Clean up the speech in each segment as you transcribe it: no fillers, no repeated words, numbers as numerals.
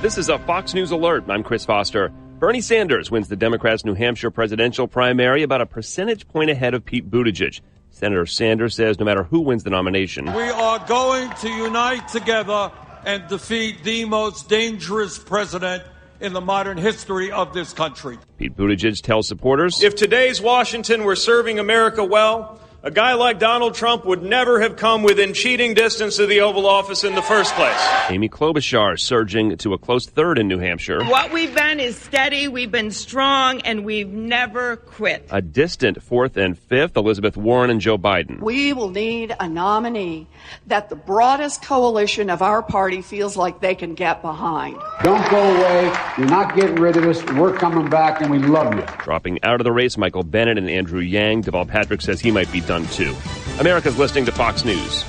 This is a Fox News Alert. I'm Chris Foster. Bernie Sanders wins the Democrats' New Hampshire presidential primary about a percentage point ahead of Pete Buttigieg. Senator Sanders says no matter who wins the nomination, we are going to unite together and defeat the most dangerous president in the modern history of this country. Pete Buttigieg tells supporters, if today's Washington were serving America well, a guy like Donald Trump would never have come within cheating distance of the Oval Office in the first place. Amy Klobuchar surging to a close third in New Hampshire. What we've been is steady, we've been strong, and we've never quit. A distant fourth and fifth, Elizabeth Warren and Joe Biden. We will need a nominee that the broadest coalition of our party feels like they can get behind. Don't go away. You're not getting rid of us. We're coming back, and we love you. Dropping out of the race, Michael Bennett and Andrew Yang. Deval Patrick says he might be done too. America's listening to Fox News.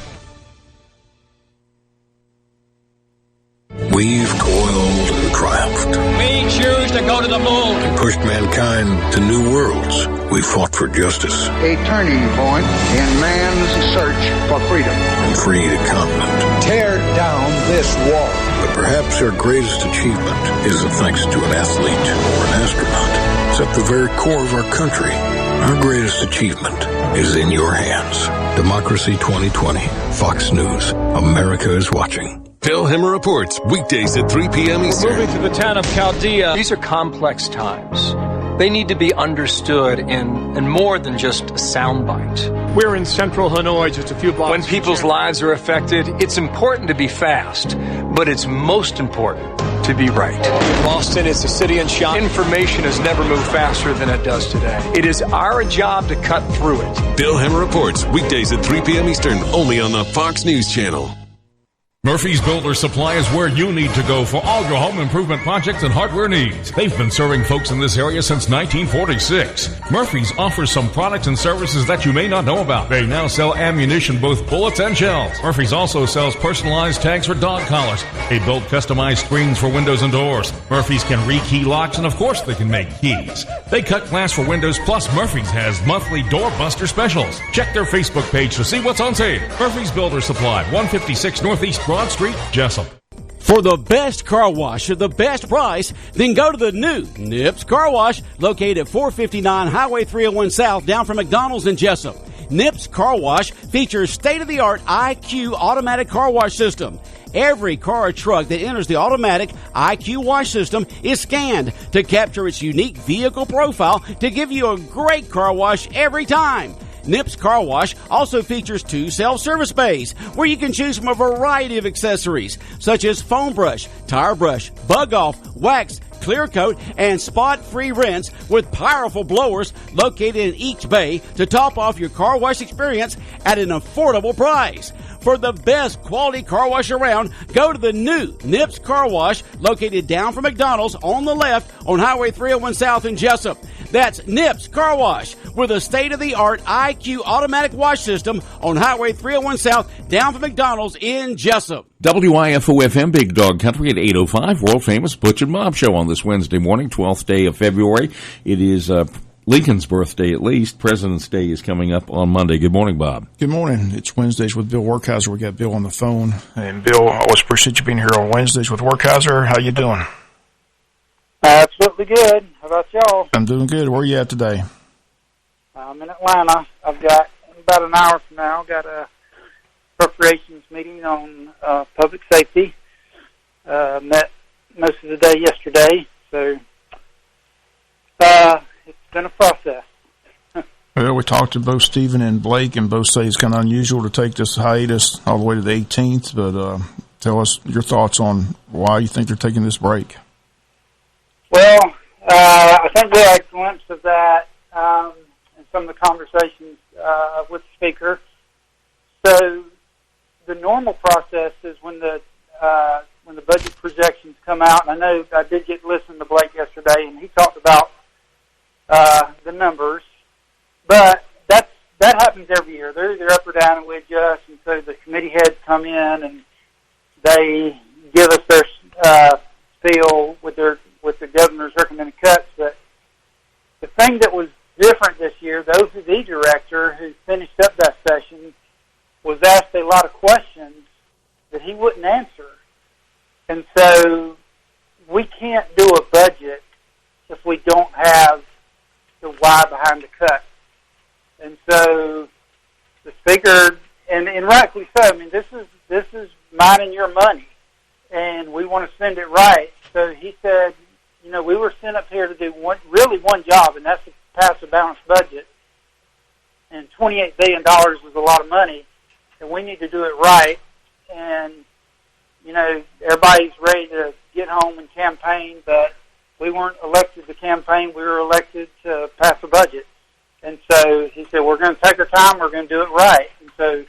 We've toiled and triumphed. We choose to go to the moon. And pushed mankind to new worlds. We fought for justice. A turning point in man's search for freedom. And freed a continent. Tear down this wall. But perhaps our greatest achievement isn't thanks to an athlete or an astronaut. It's at the very core of our country. Our greatest achievement is in your hands. Democracy 2020. Fox News. America is watching. Bill Hemmer Reports, weekdays at 3 p.m. Eastern. Moving to the town of Chaldea. These are complex times. They need to be understood in more than just a soundbite. We're in central Hanoi, just a few blocks. When people's lives are affected, it's important to be fast, but it's most important to be right. Boston is a city in shock. Information has never moved faster than it does today. It is our job to cut through it. Bill Hemmer Reports, weekdays at 3 p.m. Eastern, only on the Fox News Channel. Murphy's Builder Supply is where you need to go for all your home improvement projects and hardware needs. They've been serving folks in this area since 1946. Murphy's offers some products and services that you may not know about. They now sell ammunition, both bullets and shells. Murphy's also sells personalized tags for dog collars. They build customized screens for windows and doors. Murphy's can rekey locks, and of course they can make keys. They cut glass for windows, plus Murphy's has monthly doorbuster specials. Check their Facebook page to see what's on sale. Murphy's Builder Supply, 156 Northeast Broad Street, Jessup. For the best car wash at the best price, then go to the new Nips Car Wash, located at 459 Highway 301 South, down from McDonald's in Jessup. Nips Car Wash features state-of-the-art IQ automatic car wash system. Every car or truck that enters the automatic IQ wash system is scanned to capture its unique vehicle profile to give you a great car wash every time. Nips Car Wash also features 2 self-service bays where you can choose from a variety of accessories such as foam brush, tire brush, bug off, wax, clear coat, and spot-free rinse with powerful blowers located in each bay to top off your car wash experience at an affordable price. For the best quality car wash around, go to the new Nips Car Wash, located down from McDonald's on the left on Highway 301 South in Jessup. That's Nips Car Wash with a state-of-the-art IQ automatic wash system on Highway 301 South down from McDonald's in Jessup. WIFO-FM Big Dog Country at 8:05, world-famous Butch and Bob Show on this Wednesday morning, 12th day of February. It is Lincoln's birthday, at least. President's Day is coming up on Monday. Good morning, Bob. Good morning. It's Wednesdays with Bill Werkheiser. We got Bill on the phone. And Bill, I always appreciate you being here on Wednesdays with Werkheiser. How you doing? Absolutely good. How about y'all? I'm doing good. Where are you at today? I'm in Atlanta. I've got about an hour from now. Got a appropriations meeting on public safety. Met most of the day yesterday, so it's been a process. Well, we talked to both Stephen and Blake, and both say it's kind of unusual to take this hiatus all the way to the 18th, but tell us your thoughts on why you think you're taking this break. Well, I think we had a glimpse of that in some of the conversations with the speaker. So the normal process is when the budget projections come out, and I know I did get to listen to Blake yesterday, and he talked about the numbers, but that happens every year. They're either up or down, and we adjust, and so the committee heads come in and they give us their feel with the governor's recommended cuts. But the thing that was different this year, the OPD director who finished up that session was asked a lot of questions that he wouldn't answer. And so we can't do a budget if we don't have the why behind the cut. And so the Speaker, and rightfully so, I mean, this is mine and your money, and we want to spend it right. So he said, you know, we were sent up here to do one job, and that's to pass a balanced budget. And $28 billion is a lot of money, and we need to do it right. And, you know, everybody's ready to get home and campaign, but we weren't elected to campaign. We were elected to pass a budget. And so he said, we're going to take our time. We're going to do it right. And so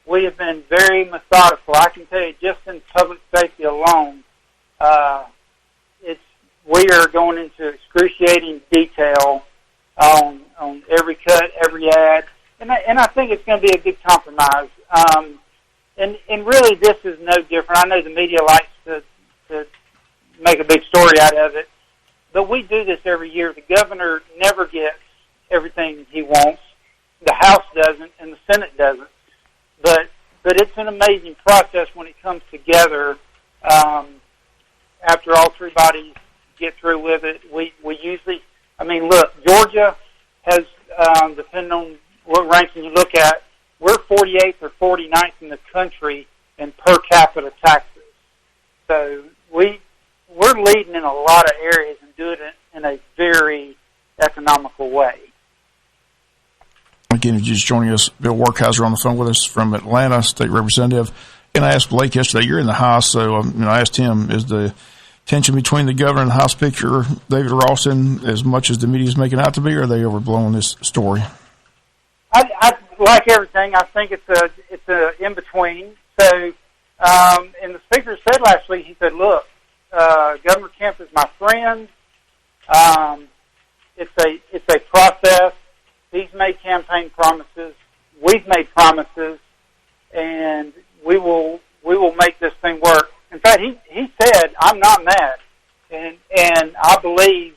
we have been very methodical. I can tell you, just in public safety alone, we are going into excruciating detail on every cut, every ad, and I think it's going to be a good compromise. And really, this is no different. I know the media likes to make a big story out of it, but we do this every year. The governor never gets everything he wants. The House doesn't, and the Senate doesn't. But it's an amazing process when it comes together. After all three bodies get through with it, we usually, I mean, look, Georgia has, depending on what ranking you look at, we're 48th or 49th in the country in per capita taxes. So we're leading in a lot of areas and doing it in a very economical way. Again, if you're just joining us, Bill Werkheiser on the phone with us from Atlanta, State Representative. And I asked Blake yesterday, you're in the House, so I asked him, is the tension between the governor and the House Speaker, David Ralston, as much as the media is making out to be, or are they overblowing this story? I like everything. I think it's a in between. So, and the Speaker said last week, he said, "Look, Governor Kemp is my friend. It's a process. He's made campaign promises. We've made promises, and we will make this thing work." In fact, he said, "I'm not mad," and I believe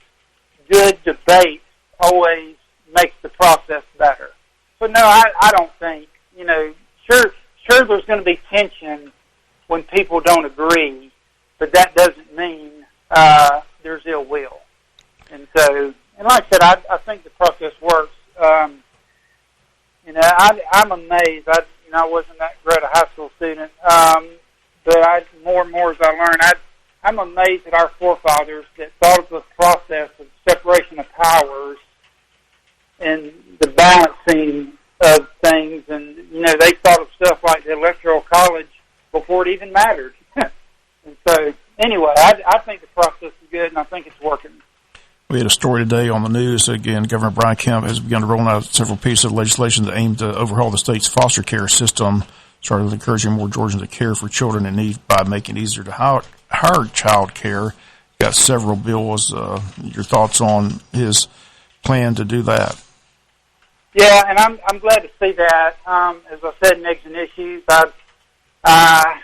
good debate always makes the process better. So no, I don't think, sure there's going to be tension when people don't agree, but that doesn't mean there's ill will. And so, and like I said, I think the process works. I'm amazed. I wasn't that great a high school student, but more and more as I learn, I'm amazed at our forefathers that thought of the process of separation of powers and the balancing of things, and they thought of stuff like the Electoral College before it even mattered. And so, anyway, I think the process is good, and I think it's working. We had a story today on the news. Again, Governor Brian Kemp has begun to roll out several pieces of legislation that aim to overhaul the state's foster care system, started with encouraging more Georgians to care for children in need by making it easier to hire child care. Got several bills. Your thoughts on his plan to do that? Yeah, and I'm glad to see that. As I said in Eggs and Issues, I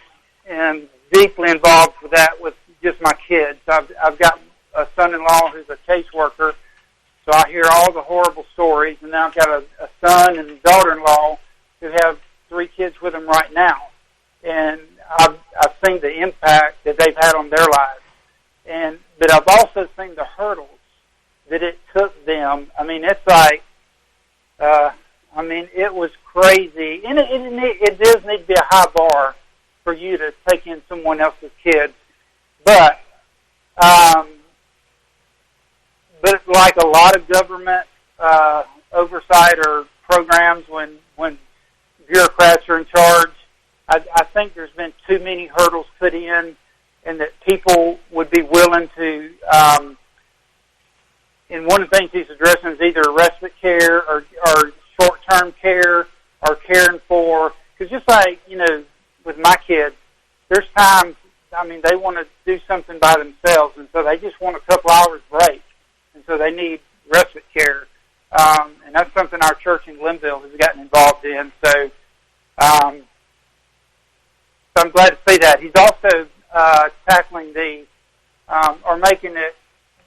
am deeply involved with that with just my kids. I've got a son-in-law who's a caseworker, so I hear all the horrible stories, and now I've got a son and daughter-in-law who have 3 kids with them right now, and I've seen the impact that they've had on their lives, but I've also seen the hurdles that it took them. I mean, it's like, it was crazy, and it does need to be a high bar for you to take in someone else's kids, but like a lot of government oversight or programs, when bureaucrats are in charge, I think there's been too many hurdles put in, and that people would be willing to. And one of the things he's addressing is either respite care or short-term care or caring for. Because just like with my kids, there's times. They want to do something by themselves, and so they just want a couple hours break. And so they need respite care. And that's something our church in Glenville has gotten involved in. So, so I'm glad to see that. He's also tackling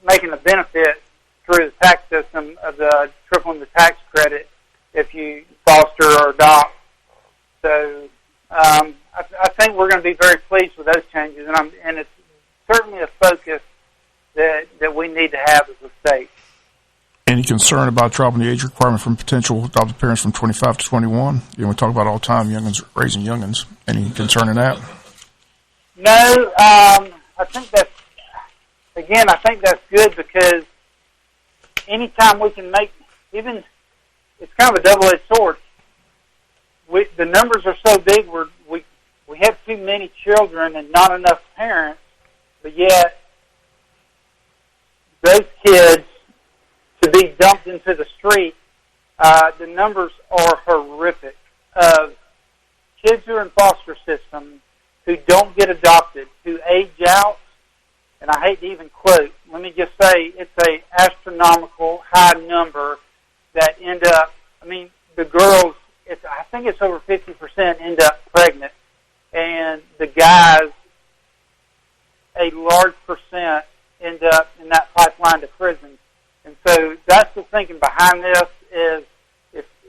making a benefit through the tax system of the tripling the tax credit if you foster or adopt. So I think we're going to be very pleased with those changes, and it's certainly a focus that we need to have as a state. Any concern about dropping the age requirement from potential adoptive parents from 25 to 21? We talk about all the time, youngins raising youngins. Any concern in that? No, I think that's good because anytime we can make, even, it's kind of a double-edged sword. The numbers are so big, we have too many children and not enough parents, but yet those kids to be dumped into the street, the numbers are horrific of kids who are in foster systems who don't get adopted, who age out, and I hate to even quote, let me just say it's a astronomical high number that end up, the girls, I think it's over 50% end up pregnant, and the guys, a large percent end up in that pipeline to prison. And so that's the thinking behind this is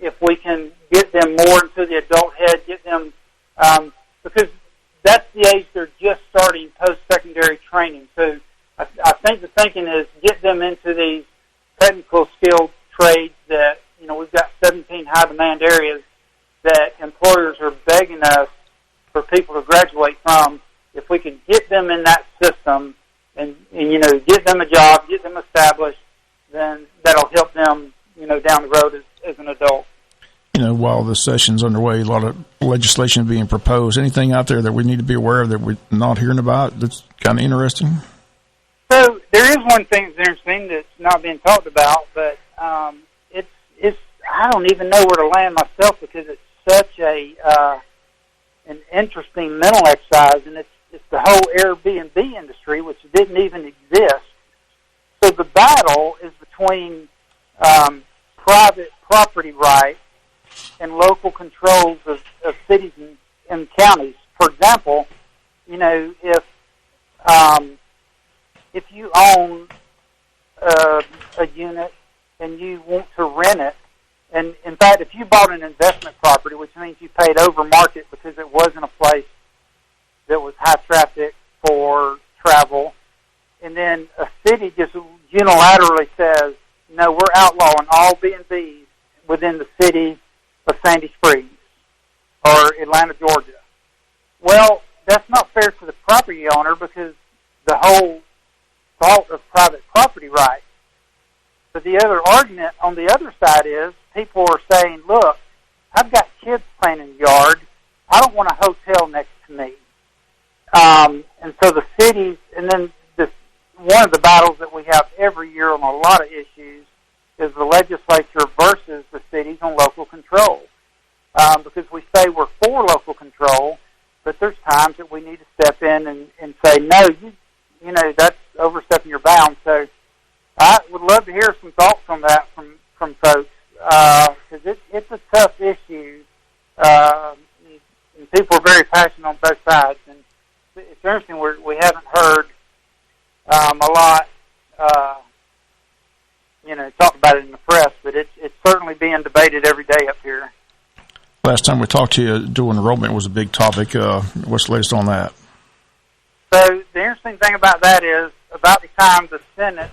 if we can get them more into the adult head, get them, because that's the age they're just starting post-secondary training. So I think the thinking is get them into these technical skilled trades that, we've got 17 high-demand areas that employers are begging us for people to graduate from. If we can get them in that system and get them a job, get them established, then that'll help them, down the road as an adult. While the session's underway, a lot of legislation being proposed. Anything out there that we need to be aware of that we're not hearing about that's kind of interesting? So there is one thing that's interesting that's not being talked about, but it's I don't even know where to land myself because it's such an interesting mental exercise, and it's the whole Airbnb industry, which didn't even exist. So the battle is between private property rights and local controls of cities and counties. For example, if you own a unit and you want to rent it, and in fact, if you bought an investment property, which means you paid over market because it wasn't a place that was high traffic for travel, and then a city just unilaterally says, no, we're outlawing all B&Bs within the city of Sandy Springs or Atlanta, Georgia. Well, that's not fair to the property owner because the whole thought of private property rights. But the other argument on the other side is people are saying, look, I've got kids playing in the yard. I don't want a hotel next to me. And so the cities, and then one of the battles that we have every year on a lot of issues is the legislature versus the cities on local control. Because we say we're for local control, but there's times that we need to step in and say, no, that's overstepping your bounds. So I would love to hear some thoughts on that from folks, because it's a tough issue, and people are very passionate on both sides. And it's interesting, we haven't heard a lot, talk about it in the press, but it's certainly being debated every day up here. Last time we talked to you, dual enrollment was a big topic. What's the latest on that? So the interesting thing about that is, about the time the Senate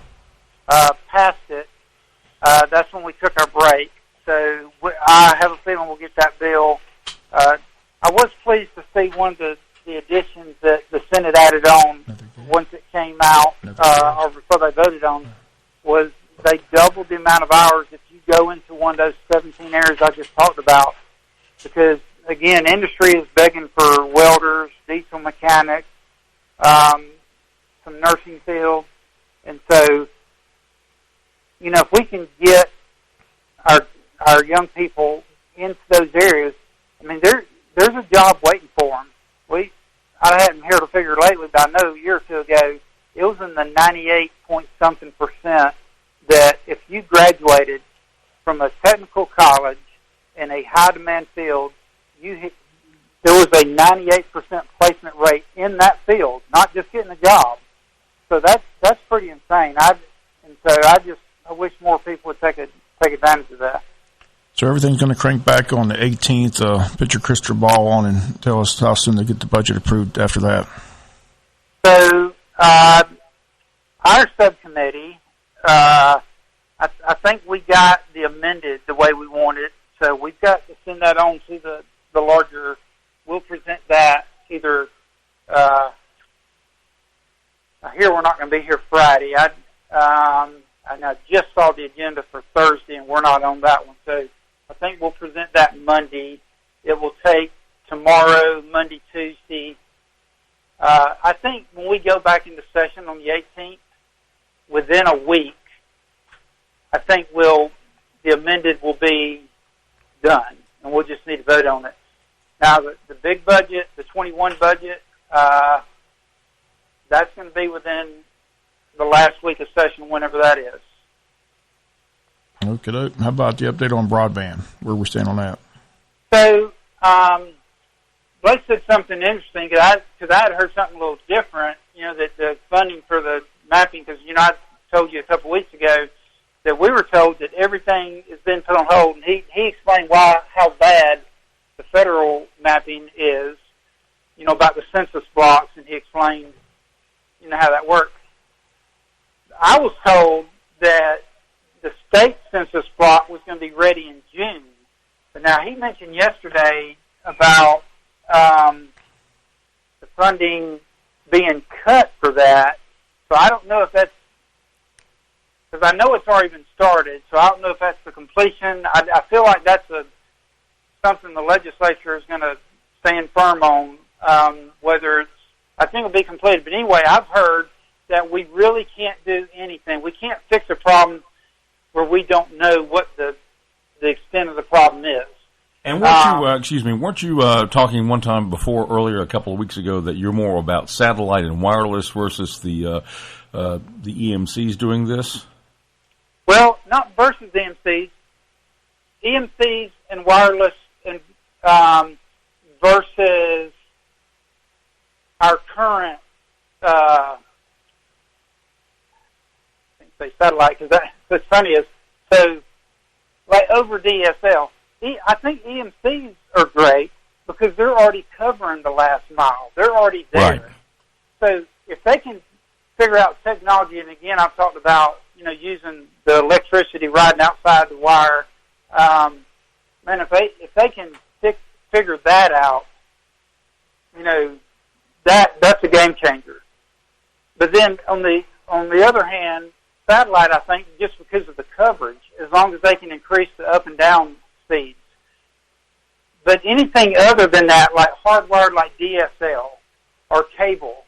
passed it, that's when we took our break. So I have a feeling we'll get that bill. I was pleased to see one of the additions that the Senate added on once it came out, or before they voted on, was they doubled the amount of hours if you go into one of those 17 areas I just talked about. Because, again, industry is begging for welders, diesel mechanics, some nursing fields. And so, if we can get our young people into those areas, there's a job waiting for them. I hadn't heard a figure lately, but I know a year or two ago, it was in the 98-point-something% that if you graduated from a technical college in a high-demand field, there was a 98% placement rate in that field, not just getting a job. So that's pretty insane. I wish more people would take advantage of that. So everything's going to crank back on the 18th. Put your crystal ball on and tell us how soon they get the budget approved after that. So our subcommittee, I think we got the amended the way we wanted, so we've got to send that on to the larger. We'll present that either. Here we're not going to be here Friday. I just saw the agenda for Thursday, and we're not on that one. So I think we'll present that Monday. It will take tomorrow, Monday, Tuesday. I think when we go back into session on the 18th, within a week, I think the amended will be done, and we'll just need to vote on it. Now, the big budget, the 21 budget, that's going to be within the last week of session, whenever that is. Okay. How about the update on broadband? Where we stand on that? So, Blake said something interesting, because I had heard something a little different, that the funding for the mapping, because, I told you a couple weeks ago that we were told that everything has been put on hold, and he explained how bad the federal mapping is, about the census blocks, and he explained, how that works. I was told that the state census block was going to be ready in June. But now he mentioned yesterday about the funding being cut for that. So I don't know if that's, because I know it's already been started, so I don't know if that's the completion. I feel like that's something the legislature is going to stand firm on, whether it's, I think it'll be completed. But anyway, I've heard that we really can't do anything. We can't fix a problem where we don't know what the extent of the problem is. And weren't you talking one time earlier, a couple of weeks ago, that you're more about satellite and wireless versus the EMCs doing this? Well, not versus EMCs. EMCs and wireless and versus our current say satellite, because what's funny is, so like over DSL, I think EMCs are great because they're already covering the last mile. They're already there. Right. So if they can figure out technology, and again, I've talked about, using the electricity riding outside the wire, man, if they can figure that out, that's a game changer. But then on the other hand, satellite, I think, just because of the coverage, as long as they can increase the up and down speeds. But anything other than that, like hardwired, like DSL or cable,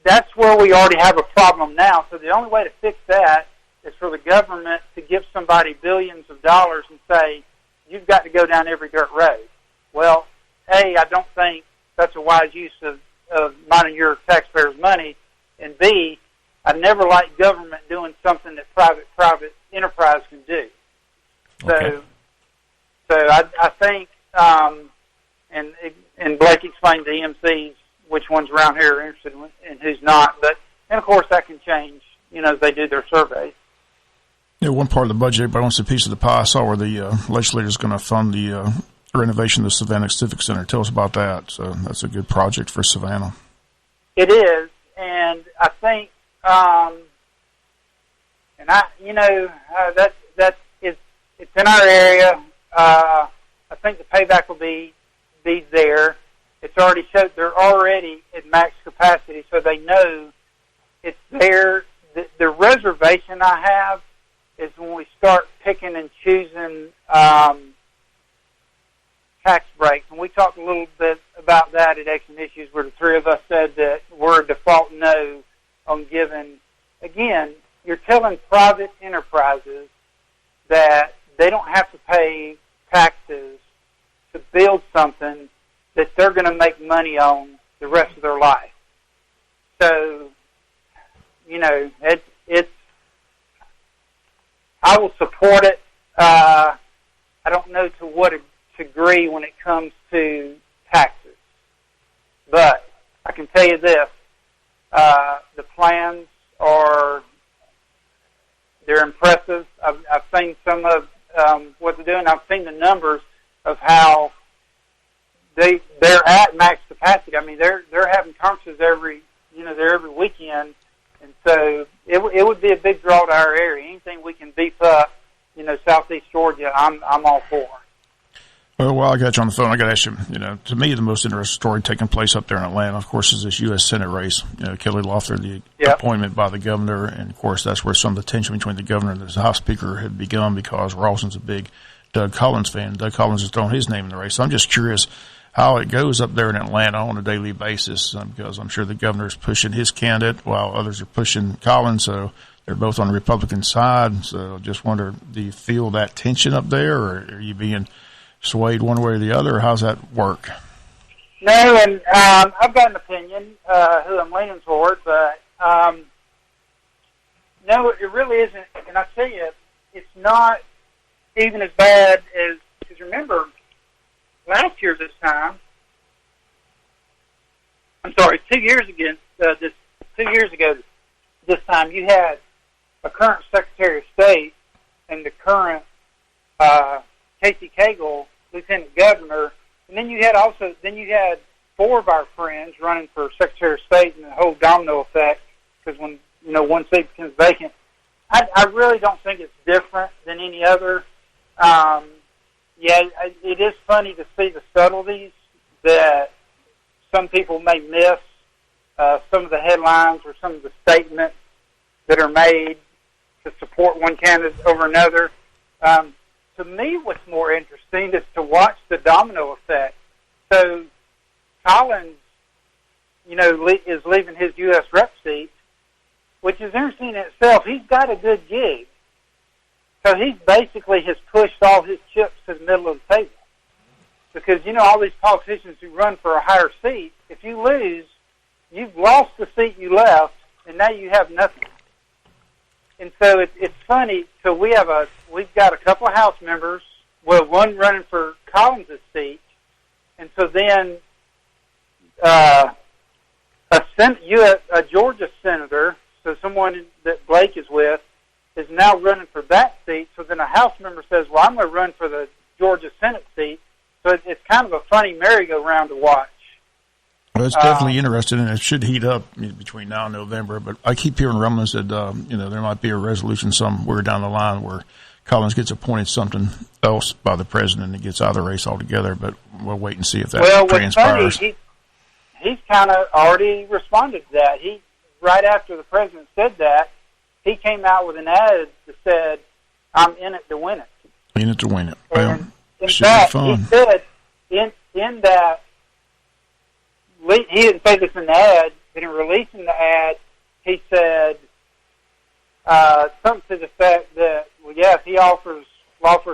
that's where we already have a problem now. So the only way to fix that is for the government to give somebody billions of dollars and say, you've got to go down every dirt road. Well, A, I don't think that's a wise use of mine your taxpayers' money, and B, I never like government doing something that private enterprise can do. Okay. So I think, and Blake explained to EMCs which ones around here are interested and who's not. And of course that can change, as they do their surveys. Yeah, one part of the budget, but I want to see a piece of the pie. I saw where the legislature is going to fund the renovation of the Savannah Civic Center. Tell us about that. So that's a good project for Savannah. It is, and I think, it's in our area. I think the payback will be there. It's already showed they're already at max capacity, so they know it's there. The reservation I have is when we start picking and choosing tax breaks. And we talked a little bit about that at Action Issues, where the three of us said that we're a default no on giving. Again, you're telling private enterprises that they don't have to pay taxes to build something that they're going to make money on the rest of their life. So, I will support it. I don't know to what degree when it comes to taxes. But I can tell you this, the plans they're impressive. I've seen some of what they're doing. I've seen the numbers of how they're at max capacity. I mean, they're having conferences every weekend, and so it would be a big draw to our area. Anything we can beef up, Southeast Georgia, I'm all for. Well, while I got you on the phone, I got to ask you, to me, the most interesting story taking place up there in Atlanta, of course, is this U.S. Senate race. Kelly Loeffler, the appointment by the governor, and, of course, that's where some of the tension between the governor and the House Speaker had begun because Rawson's a big Doug Collins fan. Doug Collins has thrown his name in the race. So I'm just curious how it goes up there in Atlanta on a daily basis because I'm sure the governor's pushing his candidate while others are pushing Collins, so they're both on the Republican side. So I just wonder, do you feel that tension up there, or are you being swayed one way or the other, or how's that work? No, and I've got an opinion who I'm leaning toward, but no, it really isn't. And I tell you, it's not even as bad as, because remember, last year this time, 2 years ago, this time, you had a current Secretary of State and the current Casey Cagle, Lieutenant Governor, and then you had four of our friends running for Secretary of State, and the whole domino effect, because when one seat becomes vacant, I really don't think it's different than any other. It is funny to see the subtleties that some people may miss, some of the headlines or some of the statements that are made to support one candidate over another. To me, what's more interesting is to watch the domino effect. So Collins, is leaving his U.S. rep seat, which is interesting in itself. He's got a good gig. So he basically has pushed all his chips to the middle of the table. Because, all these politicians who run for a higher seat, if you lose, you've lost the seat you left, and now you have nothing. And so it's funny. So we've got a couple of House members, one running for Collins' seat, and so then a Georgia senator, so someone that Blake is with, is now running for that seat. So then a House member says, well, I'm going to run for the Georgia Senate seat. So it's kind of a funny merry-go-round to watch. Well, it's definitely interesting, and it should heat up between now and November. But I keep hearing rumblings that, there might be a resolution somewhere down the line where Collins gets appointed something else by the president and gets out of the race altogether. But we'll wait and see if that transpires. Funny, he's kind of already responded to that. Right after the president said that, he came out with an ad that said, I'm in it to win it. In it to win it. Well, in should fact, be fun. He said in that, he didn't say this in the ad, but in releasing the ad, he said something to the effect that, well, yeah, if he offers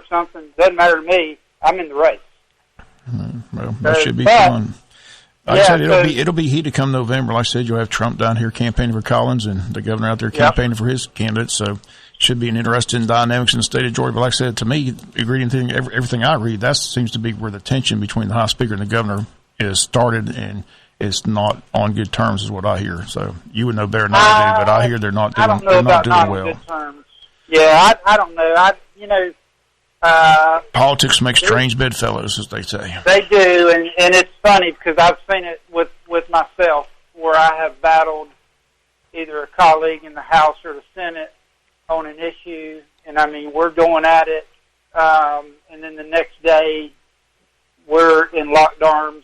something, doesn't matter to me, I'm in the race. Well, that should be fun. Like I said, it'll be heated come November. Like I said, you'll have Trump down here campaigning for Collins and the governor out there campaigning for his candidate. So it should be an interesting dynamics in the state of Georgia. But like I said, to me, everything I read, that seems to be where the tension between the House Speaker and the governor is started, and it's not on good terms, is what I hear. So you would know better than I do, but I hear they're not doing well. Good terms. Yeah, I don't know. Politics make strange bedfellows, as they say. They do, and it's funny because I've seen it with myself, where I have battled either a colleague in the House or the Senate on an issue, and we're going at it, and then the next day we're in locked arms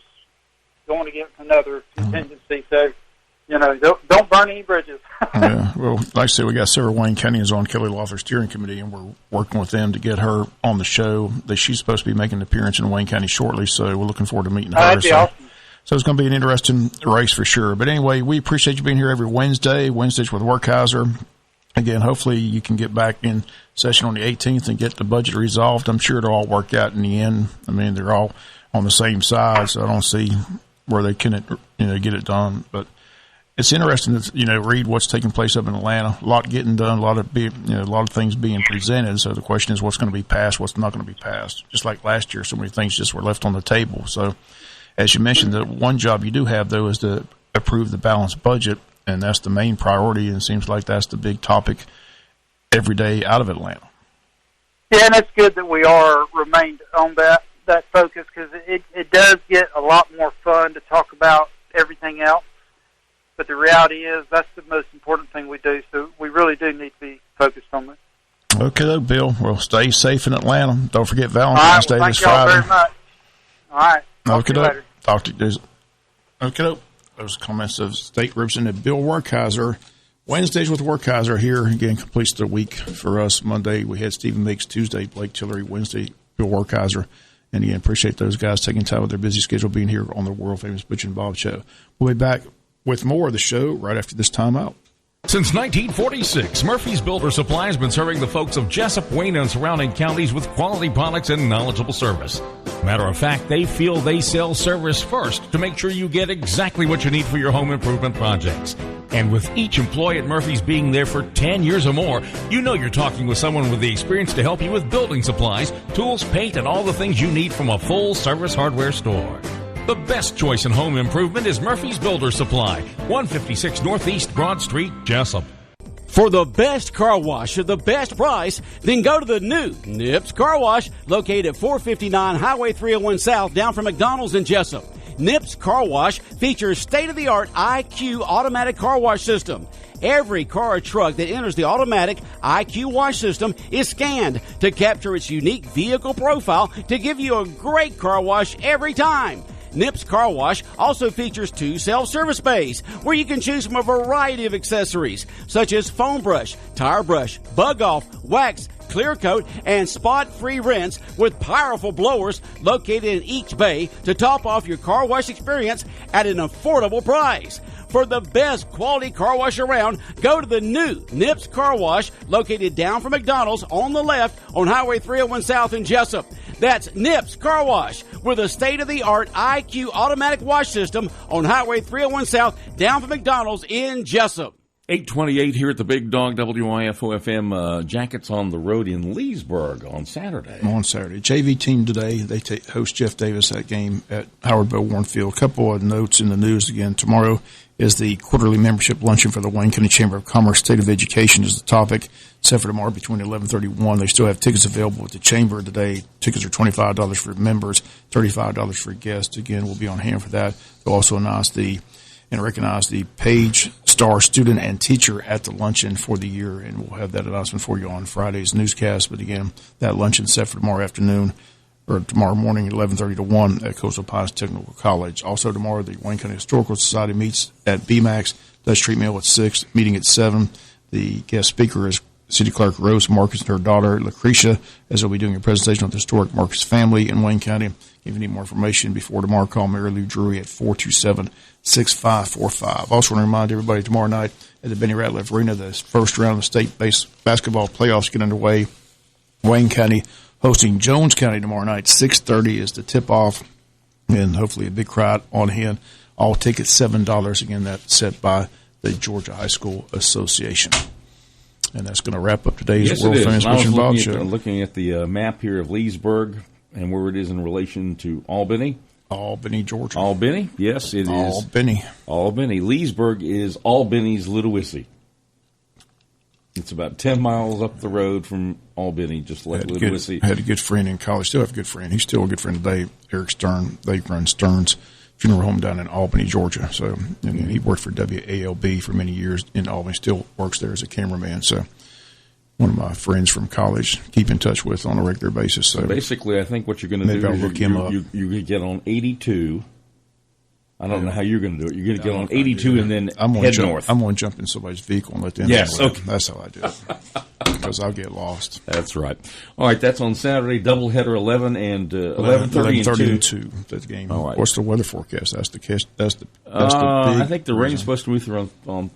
going against another contingency. So, don't burn any bridges. Yeah, well, like I said, we got Sarah Wayne County on Kelly Loeffler's steering committee, and we're working with them to get her on the show. She's supposed to be making an appearance in Wayne County shortly, so we're looking forward to meeting her. That'd be awesome. So it's going to be an interesting race for sure. But anyway, we appreciate you being here every Wednesdays with Werkheiser. Again, hopefully you can get back in session on the 18th and get the budget resolved. I'm sure it'll all work out in the end. They're all on the same side, so I don't see where they couldn't, get it done. But it's interesting to, read what's taking place up in Atlanta. A lot getting done, a lot of things being presented. So the question is what's going to be passed, what's not going to be passed. Just like last year, so many things just were left on the table. So as you mentioned, the one job you do have, though, is to approve the balanced budget, and that's the main priority, and it seems like that's the big topic every day out of Atlanta. Yeah, and it's good that we remained on that that focus because it does get a lot more fun to talk about everything else. But the reality is that's the most important thing we do, so we really do need to be focused on that. Okay, Bill. Well, stay safe in Atlanta. Don't forget Valentine's Day this Friday. Thank y'all very much. All right. Talk to you later. Talk to you. Okay, those comments of State Representative Bill Werkheiser. Wednesdays with Werkheiser here again completes the week for us. Monday we had Stephen Meeks, Tuesday Blake Tillery, Wednesday Bill Werkheiser. And again, appreciate those guys taking time with their busy schedule being here on the world famous Butch and Bob Show. We'll be back with more of the show right after this time out. Since 1946, Murphy's Builder Supply has been serving the folks of Jessup, Wayne, and surrounding counties with quality products and knowledgeable service. Matter of fact, they feel they sell service first to make sure you get exactly what you need for your home improvement projects. And with each employee at Murphy's being there for 10 years or more, you know you're talking with someone with the experience to help you with building supplies, tools, paint, and all the things you need from a full-service hardware store. The best choice in home improvement is Murphy's Builder Supply, 156 Northeast Broad Street, Jessup. For the best car wash at the best price, then go to the new Nips Car Wash, located at 459 Highway 301 South, down from McDonald's in Jessup. Nips Car Wash features state-of-the-art IQ automatic car wash system. Every car or truck that enters the automatic IQ wash system is scanned to capture its unique vehicle profile to give you a great car wash every time. Nips Car Wash also features 2 self-service bays where you can choose from a variety of accessories such as foam brush, tire brush, bug off, wax, clear coat, and spot-free rinse with powerful blowers located in each bay to top off your car wash experience at an affordable price. For the best quality car wash around, go to the new Nips Car Wash located down from McDonald's on the left on Highway 301 South in Jessup. That's Nips Car Wash with a state-of-the-art IQ automatic wash system on Highway 301 South down from McDonald's in Jessup. 8:28 here at the Big Dog WIFO-FM. Jackets on the road in Leesburg on Saturday. JV team today, they host Jeff Davis that game at Howard Bo Warren Field. A couple of notes in the news again. Tomorrow is the quarterly membership luncheon for the Wayne County Chamber of Commerce. State of Education is the topic. Set for tomorrow between 11:31. They still have tickets available at the Chamber today. Tickets are $25 for members, $35 for guests. Again, we'll be on hand for that. They'll also recognize the Page Star student and teacher at the luncheon for the year, and we'll have that announcement for you on Friday's newscast. But again, that luncheon set for tomorrow afternoon or tomorrow morning, 11:30 to 1 at Coastal Pines Technical College. Also tomorrow, the Wayne County Historical Society meets at BMAX. Dutch Street Meal at 6, meeting at 7. The guest speaker is City Clerk Rose Marcus and her daughter, Lucretia, as they'll be doing a presentation on the historic Marcus family in Wayne County. If you need more information before tomorrow, call Mary Lou Drury at 427-6545. Also want to remind everybody tomorrow night at the Benny Ratliff Arena, the first round of the state basketball playoffs get underway. Wayne County hosting Jones County tomorrow night. 6:30 is the tip-off, and hopefully a big crowd on hand. All tickets $7. Again, that's set by the Georgia High School Association. And that's going to wrap up today's World Famous Butch and Bob Show. Looking at the map here of Leesburg and where it is in relation to Albany. Albany, Georgia. Albany, yes, it is. Albany. Leesburg is Albany's Ludowici. It's about 10 miles up the road from Albany, just like Ludowici. I had a good friend in college. Still have a good friend. He's still a good friend today, Eric Stern. They run Stern's Funeral Home down in Albany, Georgia. So, and he worked for WALB for many years in Albany. Still works there as a cameraman. So, one of my friends from college, keep in touch with on a regular basis. So basically, I think what you're going to do is you're going to get on 82. I don't know how you're going to do it. You're going to get on 82 and then head north. I'm going to jump in somebody's vehicle and let them Yes, okay. That's how I do it. Because I'll get lost. That's right. All right, that's on Saturday, doubleheader 11 and 11:30 and 2. That's the game. All right. What's the weather forecast? That's the big. I think the rain's supposed to be through on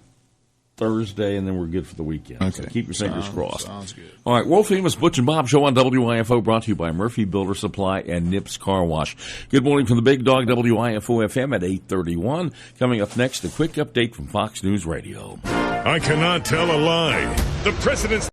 Thursday, and then we're good for the weekend. Okay. So keep your fingers crossed. Sounds good. All right, world famous Butch and Bob Show on WIFO, brought to you by Murphy Builder Supply and Nips Car Wash. Good morning from the Big Dog WIFO-FM at 8:31. Coming up next, a quick update from Fox News Radio. I cannot tell a lie. The president's